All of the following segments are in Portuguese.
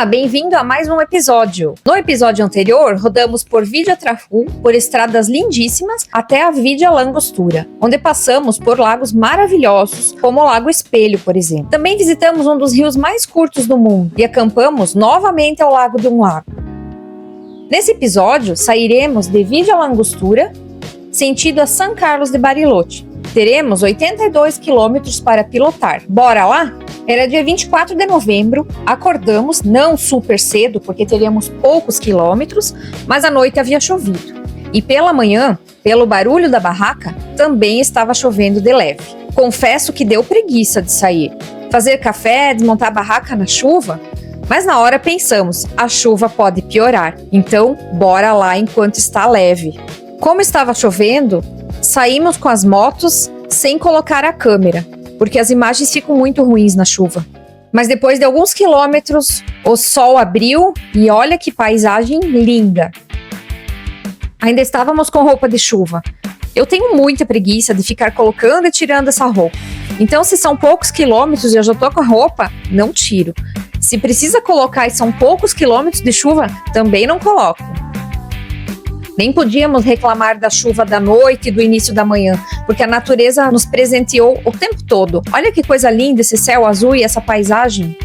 Olá, bem-vindo a mais um episódio. No episódio anterior, rodamos por Vidja Trafu, por estradas lindíssimas, até a Vidja Langostura, onde passamos por lagos maravilhosos, como o Lago Espelho, por exemplo. Também visitamos um dos rios mais curtos do mundo e acampamos novamente ao lado de um lago. Nesse episódio, sairemos de Vidja Langostura, sentido a São Carlos de Bariloche. Teremos 82 quilômetros para pilotar. Bora lá? Era dia 24 de novembro, acordamos, não super cedo, porque teríamos poucos quilômetros, mas à noite havia chovido. E pela manhã, pelo barulho da barraca, também estava chovendo de leve. Confesso que deu preguiça de sair. Fazer café, desmontar a barraca na chuva? Mas na hora pensamos, a chuva pode piorar, então bora lá enquanto está leve. Como estava chovendo, saímos com as motos sem colocar a câmera, porque as imagens ficam muito ruins na chuva. Mas depois de alguns quilômetros, o sol abriu e olha que paisagem linda. Ainda estávamos com roupa de chuva. Eu tenho muita preguiça de ficar colocando e tirando essa roupa. Então, se são poucos quilômetros e eu já tô com a roupa, não tiro. Se precisa colocar e são poucos quilômetros de chuva, também não coloco. Nem podíamos reclamar da chuva da noite e do início da manhã, porque a natureza nos presenteou o tempo todo. Olha que coisa linda esse céu azul e essa paisagem.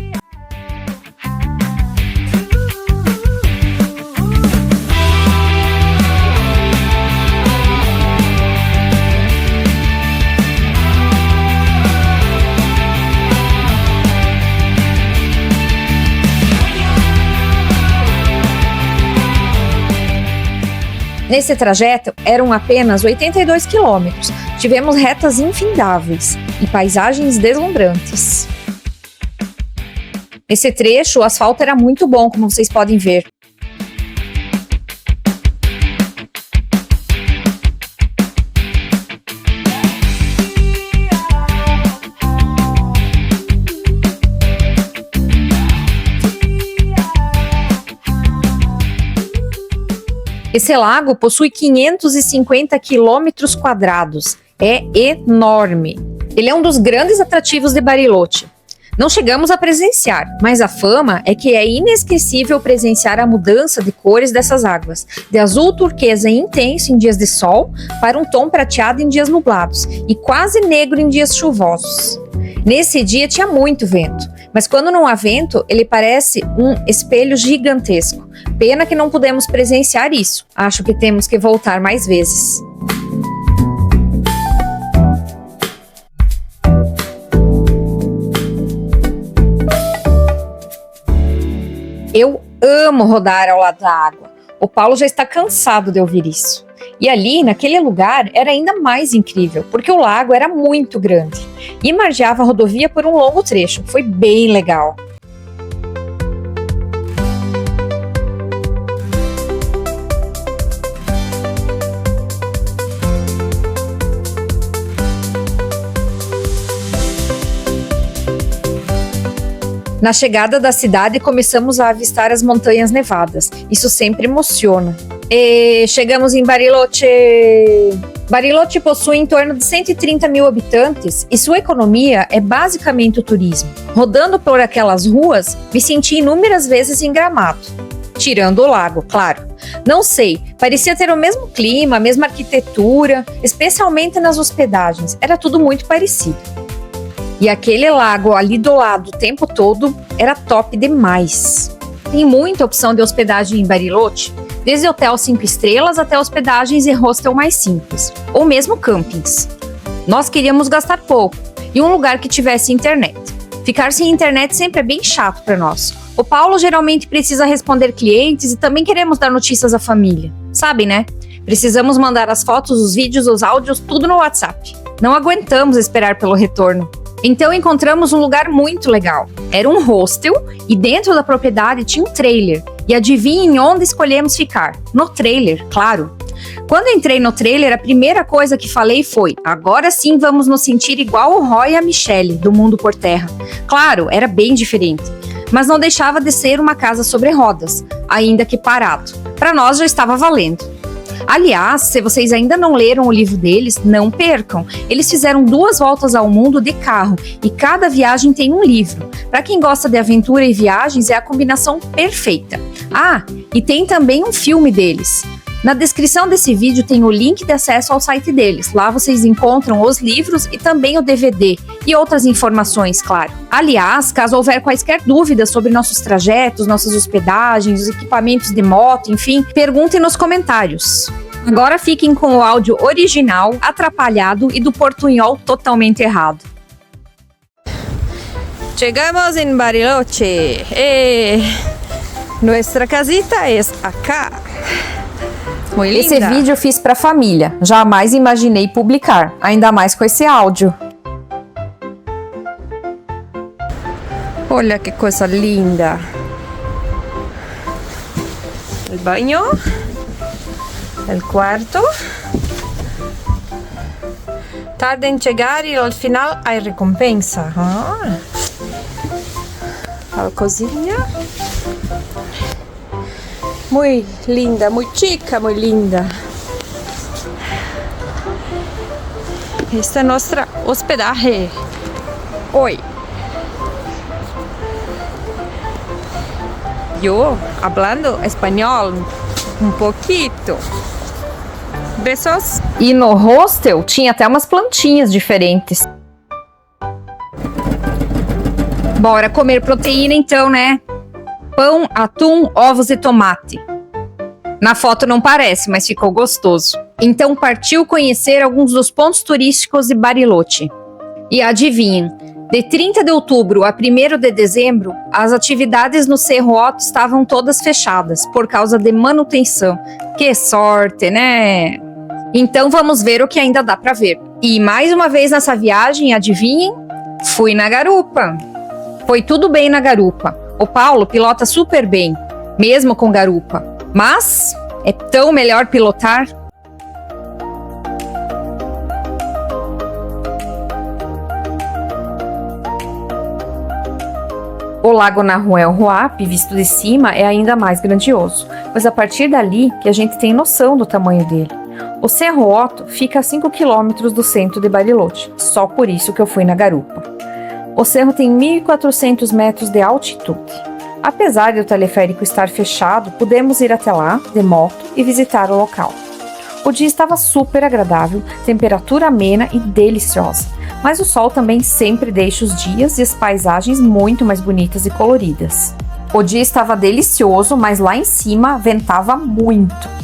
Nesse trajeto, eram apenas 82 quilômetros. Tivemos retas infindáveis e paisagens deslumbrantes. Nesse trecho, o asfalto era muito bom, como vocês podem ver. Esse lago possui 550 quilômetros quadrados. É enorme. Ele é um dos grandes atrativos de Bariloche. Não chegamos a presenciar, mas a fama é que é inesquecível presenciar a mudança de cores dessas águas, de azul turquesa intenso em dias de sol para um tom prateado em dias nublados e quase negro em dias chuvosos. Nesse dia tinha muito vento, mas quando não há vento, ele parece um espelho gigantesco. Pena que não pudemos presenciar isso. Acho que temos que voltar mais vezes. Eu amo rodar ao lado da água. O Paulo já está cansado de ouvir isso. E ali, naquele lugar, era ainda mais incrível, porque o lago era muito grande e margeava a rodovia por um longo trecho. Foi bem legal. Na chegada da cidade, começamos a avistar as montanhas nevadas. Isso sempre emociona. E chegamos em Bariloche. Bariloche possui em torno de 130 mil habitantes e sua economia é basicamente o turismo. Rodando por aquelas ruas, me senti inúmeras vezes em Gramado. Tirando o lago, claro. Não sei, parecia ter o mesmo clima, a mesma arquitetura, especialmente nas hospedagens. Era tudo muito parecido. E aquele lago ali do lado o tempo todo era top demais. Tem muita opção de hospedagem em Bariloche, desde hotel 5 estrelas até hospedagens e hostel mais simples, ou mesmo campings. Nós queríamos gastar pouco e um lugar que tivesse internet. Ficar sem internet sempre é bem chato para nós. O Paulo geralmente precisa responder clientes e também queremos dar notícias à família. Sabem, né? Precisamos mandar as fotos, os vídeos, os áudios, tudo no WhatsApp. Não aguentamos esperar pelo retorno. Então encontramos um lugar muito legal. Era um hostel e dentro da propriedade tinha um trailer. E adivinhem onde escolhemos ficar? No trailer, claro. Quando entrei no trailer, a primeira coisa que falei foi: agora sim vamos nos sentir igual o Roy e a Michelle, do Mundo por Terra. Claro, era bem diferente, mas não deixava de ser uma casa sobre rodas, ainda que parado. Para nós já estava valendo. Aliás, se vocês ainda não leram o livro deles, não percam. Eles fizeram 2 voltas ao mundo de carro e cada viagem tem um livro. Para quem gosta de aventura e viagens, é a combinação perfeita. Ah, e tem também um filme deles. Na descrição desse vídeo tem o link de acesso ao site deles. Lá vocês encontram os livros e também o DVD e outras informações, claro. Aliás, caso houver quaisquer dúvidas sobre nossos trajetos, nossas hospedagens, os equipamentos de moto, enfim, perguntem nos comentários. Agora fiquem com o áudio original, atrapalhado e do portunhol totalmente errado. Chegamos em Bariloche. Nuestra casita es acá. Esse vídeo eu fiz pra família. Jamais imaginei publicar, ainda mais com esse áudio. Olha que coisa linda. El baño. El cuarto. Tarda em chegar e al final hay recompensa. A cozinha. Muy linda, muy chica, muy linda. Esta es nuestra hospedaje hoy. Yo hablando español un poquito. Besos. E no hostel tinha até umas plantinhas diferentes. Bora comer proteína então, né? Pão, atum, ovos e tomate. Na foto não parece, mas ficou gostoso. Então partiu conhecer alguns dos pontos turísticos de Bariloche. E adivinhem, de 30 de outubro a 1º de dezembro, as atividades no Cerro Otto estavam todas fechadas, por causa de manutenção. Que sorte, né? Então vamos ver o que ainda dá pra ver. E mais uma vez nessa viagem, adivinhem? Fui na garupa. Foi tudo bem na garupa. O Paulo pilota super bem, mesmo com garupa. Mas é tão melhor pilotar. O Lago Nahuel Huapi, visto de cima, é ainda mais grandioso, pois a partir dali que a gente tem noção do tamanho dele. O Cerro Otto fica a 5 quilômetros do centro de Bariloche, só por isso que eu fui na garupa. O cerro tem 1.400 metros de altitude. Apesar de o teleférico estar fechado, pudemos ir até lá, de moto, e visitar o local. O dia estava super agradável, temperatura amena e deliciosa, mas o sol também sempre deixa os dias e as paisagens muito mais bonitas e coloridas. O dia estava delicioso, mas lá em cima ventava muito.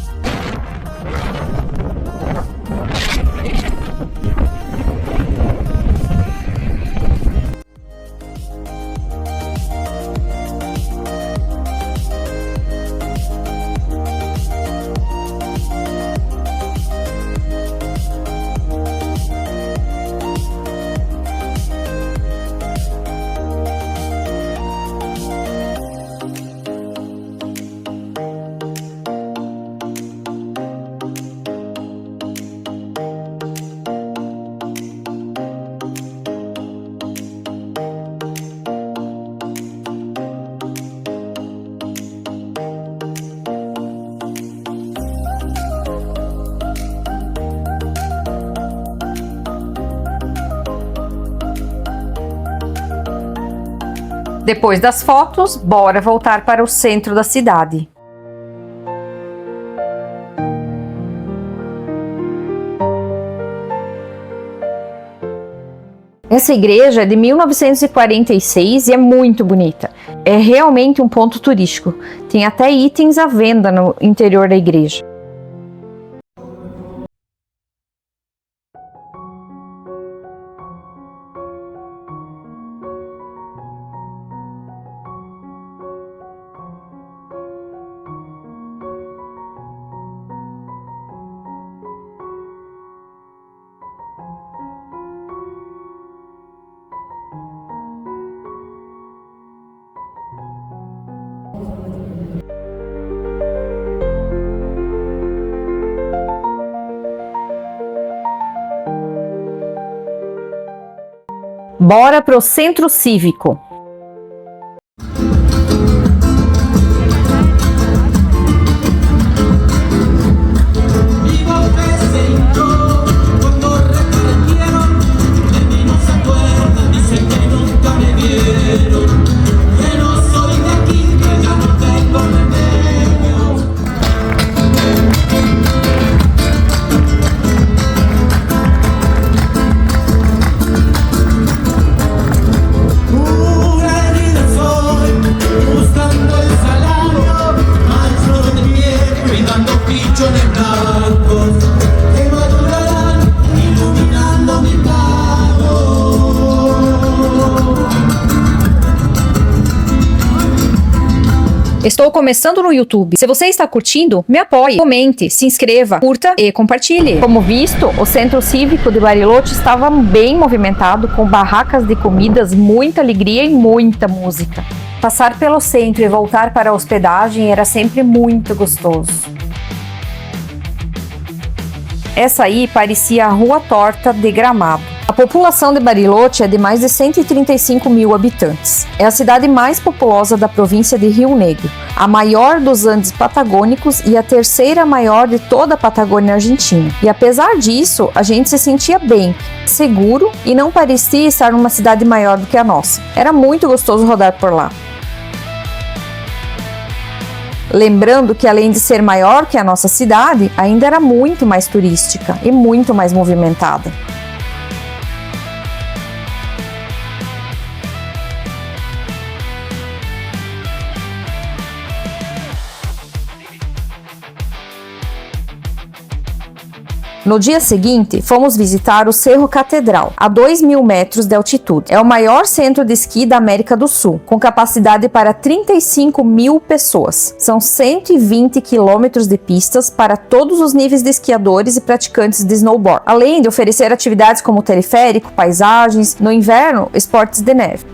Depois das fotos, bora voltar para o centro da cidade. Essa igreja é de 1946 e é muito bonita. É realmente um ponto turístico. Tem até itens à venda no interior da igreja. Bora pro centro cívico. Estou começando no YouTube. Se você está curtindo, me apoie, comente, se inscreva, curta e compartilhe. Como visto, o centro cívico de Bariloche estava bem movimentado, com barracas de comidas, muita alegria e muita música. Passar pelo centro e voltar para a hospedagem era sempre muito gostoso. Essa aí parecia a Rua Torta de Gramado. A população de Bariloche é de mais de 135 mil habitantes. É a cidade mais populosa da província de Rio Negro, a maior dos Andes patagônicos e a terceira maior de toda a Patagônia Argentina. E apesar disso, a gente se sentia bem, seguro e não parecia estar numa cidade maior do que a nossa. Era muito gostoso rodar por lá. Lembrando que além de ser maior que a nossa cidade, ainda era muito mais turística e muito mais movimentada. No dia seguinte, fomos visitar o Cerro Catedral, a 2.000 metros de altitude. É o maior centro de esqui da América do Sul, com capacidade para 35 mil pessoas. São 120 quilômetros de pistas para todos os níveis de esquiadores e praticantes de snowboard, além de oferecer atividades como teleférico, paisagens, no inverno, esportes de neve.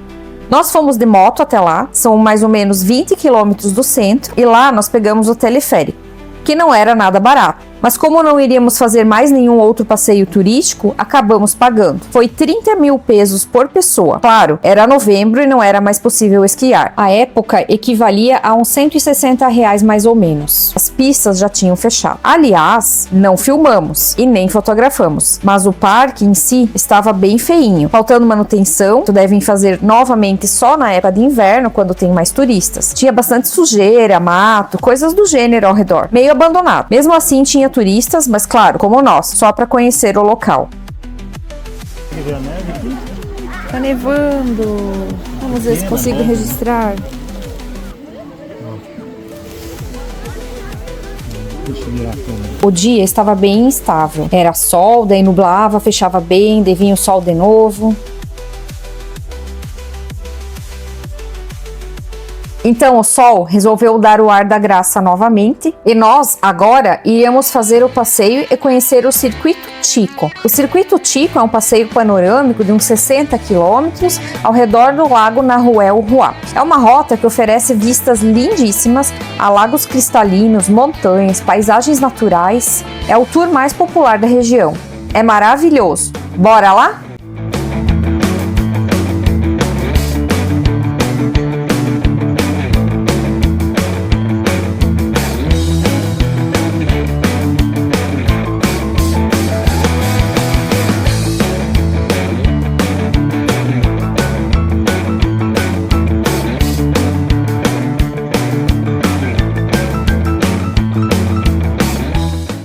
Nós fomos de moto até lá, são mais ou menos 20 quilômetros do centro, e lá nós pegamos o teleférico, que não era nada barato. Mas como não iríamos fazer mais nenhum outro passeio turístico, acabamos pagando. Foi 30 mil pesos por pessoa. Claro, era novembro e não era mais possível esquiar. A época equivalia a uns 160 reais mais ou menos. As pistas já tinham fechado. Aliás, não filmamos e nem fotografamos, mas o parque em si estava bem feinho, faltando manutenção. Devem fazer novamente só na época de inverno, quando tem mais turistas. Tinha bastante sujeira, mato, coisas do gênero ao redor, meio abandonado. Mesmo assim, tinha turistas, mas claro, como nós, só para conhecer o local. Tá nevando. Vamos ver se consigo registrar. O dia estava bem instável. Era sol, daí nublava, fechava bem, daí vinha o sol de novo. Então o sol resolveu dar o ar da graça novamente e nós agora iríamos fazer o passeio e conhecer o Circuito Chico. O Circuito Chico é um passeio panorâmico de uns 60 quilômetros ao redor do lago Nahuel Huapi. É uma rota que oferece vistas lindíssimas a lagos cristalinos, montanhas, paisagens naturais. É o tour mais popular da região. É maravilhoso. Bora lá?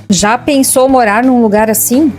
Já pensou morar num lugar assim?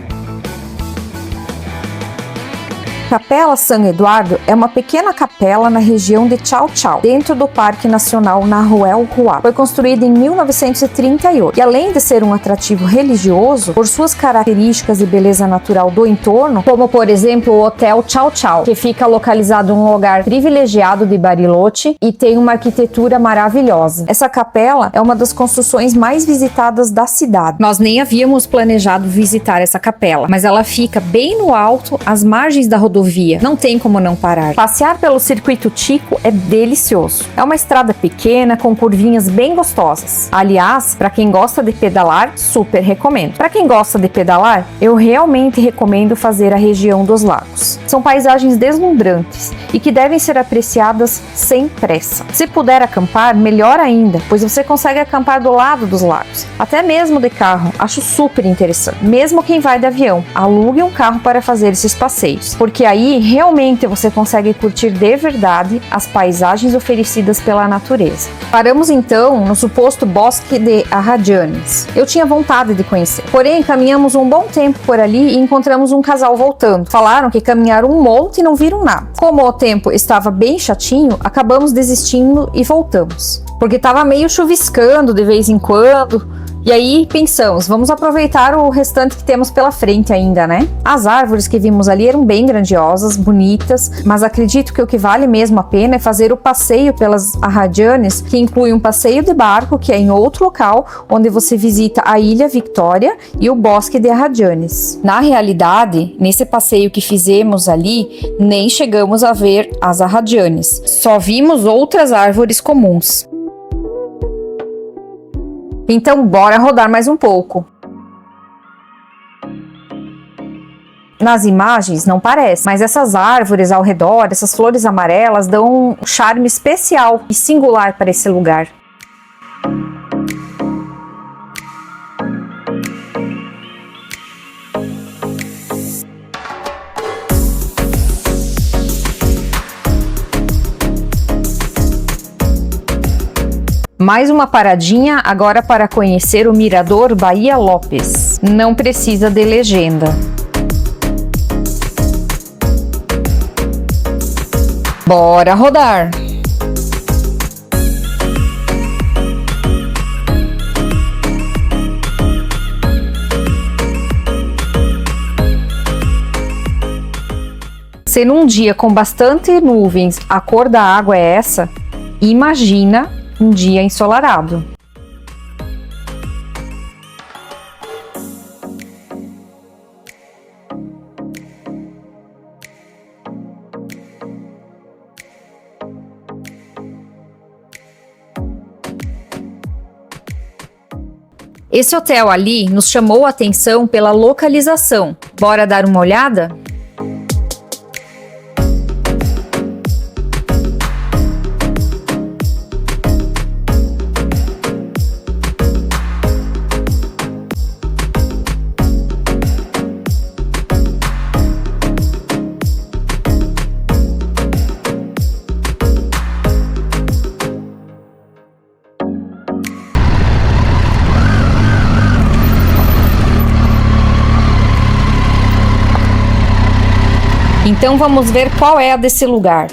Capela San Eduardo é uma pequena capela na região de Chau Chau, dentro do Parque Nacional Nahuel Huapi. Foi construída em 1938 e além de ser um atrativo religioso, por suas características e beleza natural do entorno, como por exemplo o Hotel Chau Chau, que fica localizado em um lugar privilegiado de Bariloche e tem uma arquitetura maravilhosa. Essa capela é uma das construções mais visitadas da cidade. Nós nem havíamos planejado visitar essa capela, mas ela fica bem no alto, às margens da rodovia. Não tem como não parar. Passear pelo Circuito Chico é delicioso. É uma estrada pequena com curvinhas bem gostosas. Aliás, para quem gosta de pedalar, super recomendo. Para quem gosta de pedalar, eu realmente recomendo fazer a região dos lagos. São paisagens deslumbrantes e que devem ser apreciadas sem pressa. Se puder acampar, melhor ainda, pois você consegue acampar do lado dos lagos, até mesmo de carro. Acho super interessante. Mesmo quem vai de avião, alugue um carro para fazer esses passeios, porque aí realmente você consegue curtir de verdade as paisagens oferecidas pela natureza. Paramos então no suposto Bosque de Arradianes. Eu tinha vontade de conhecer, porém caminhamos um bom tempo por ali e encontramos um casal voltando. Falaram que caminharam um monte e não viram nada. Como o tempo estava bem chatinho, acabamos desistindo e voltamos, porque estava meio chuviscando de vez em quando E aí pensamos, vamos aproveitar o restante que temos pela frente ainda, né? As árvores que vimos ali eram bem grandiosas, bonitas, mas acredito que o que vale mesmo a pena é fazer o passeio pelas Arradianes, que inclui um passeio de barco, que é em outro local, onde você visita a Ilha Victoria e o Bosque de Arradianes. Na realidade, nesse passeio que fizemos ali, nem chegamos a ver as Arradianes, só vimos outras árvores comuns. Então, bora rodar mais um pouco. Nas imagens não parece, mas essas árvores ao redor, essas flores amarelas, dão um charme especial e singular para esse lugar. Mais uma paradinha agora para conhecer o Mirador Bahia Lopes. Não precisa de legenda. Bora rodar! Se num dia com bastante nuvens a cor da água é essa, imagina um dia ensolarado. Esse hotel ali nos chamou a atenção pela localização. Bora dar uma olhada? Então vamos ver qual é a desse lugar.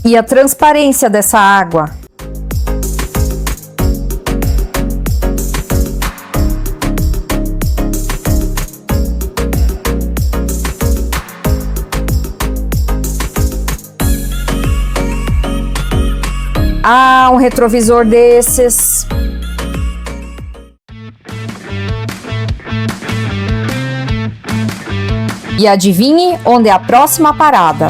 E a transparência dessa água. Ah, um retrovisor desses. E adivinhe onde é a próxima parada?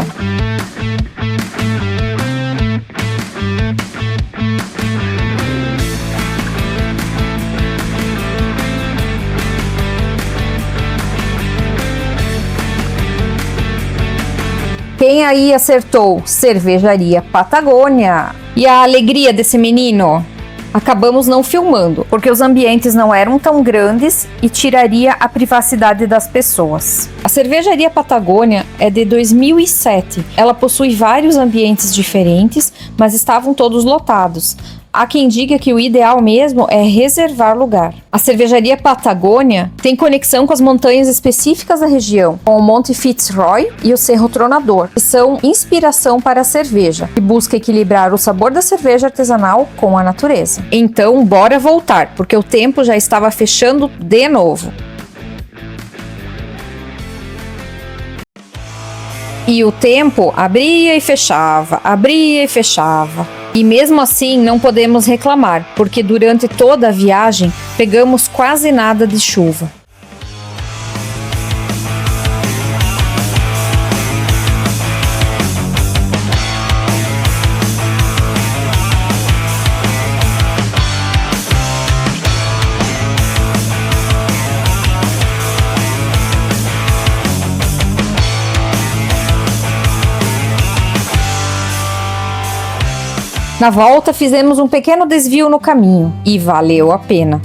Quem aí acertou? Cervejaria Patagônia. E a alegria desse menino? Acabamos não filmando, porque os ambientes não eram tão grandes e tiraria a privacidade das pessoas. A Cervejaria Patagônia é de 2007. Ela possui vários ambientes diferentes, mas estavam todos lotados. Há quem diga que o ideal mesmo é reservar lugar. A Cervejaria Patagônia tem conexão com as montanhas específicas da região, com o Monte Fitzroy e o Cerro Tronador, que são inspiração para a cerveja, e busca equilibrar o sabor da cerveja artesanal com a natureza. Então, bora voltar, porque o tempo já estava fechando de novo. E o tempo abria e fechava, abria e fechava. E mesmo assim não podemos reclamar, porque durante toda a viagem pegamos quase nada de chuva. Na volta, fizemos um pequeno desvio no caminho e valeu a pena.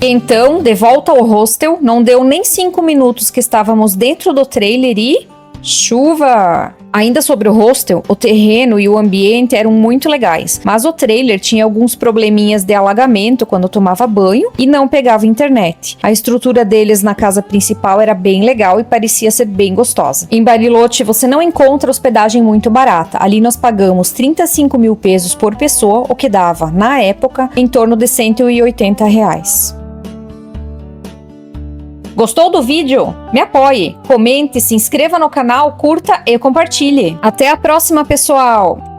E então, de volta ao hostel, não deu nem 5 minutos que estávamos dentro do trailer e... chuva! Ainda sobre o hostel, o terreno e o ambiente eram muito legais, mas o trailer tinha alguns probleminhas de alagamento quando tomava banho e não pegava internet. A estrutura deles na casa principal era bem legal e parecia ser bem gostosa. Em Bariloche você não encontra hospedagem muito barata. Ali nós pagamos 35 mil pesos por pessoa, o que dava, na época, em torno de 180 reais. Gostou do vídeo? Me apoie, comente, se inscreva no canal, curta e compartilhe. Até a próxima, pessoal!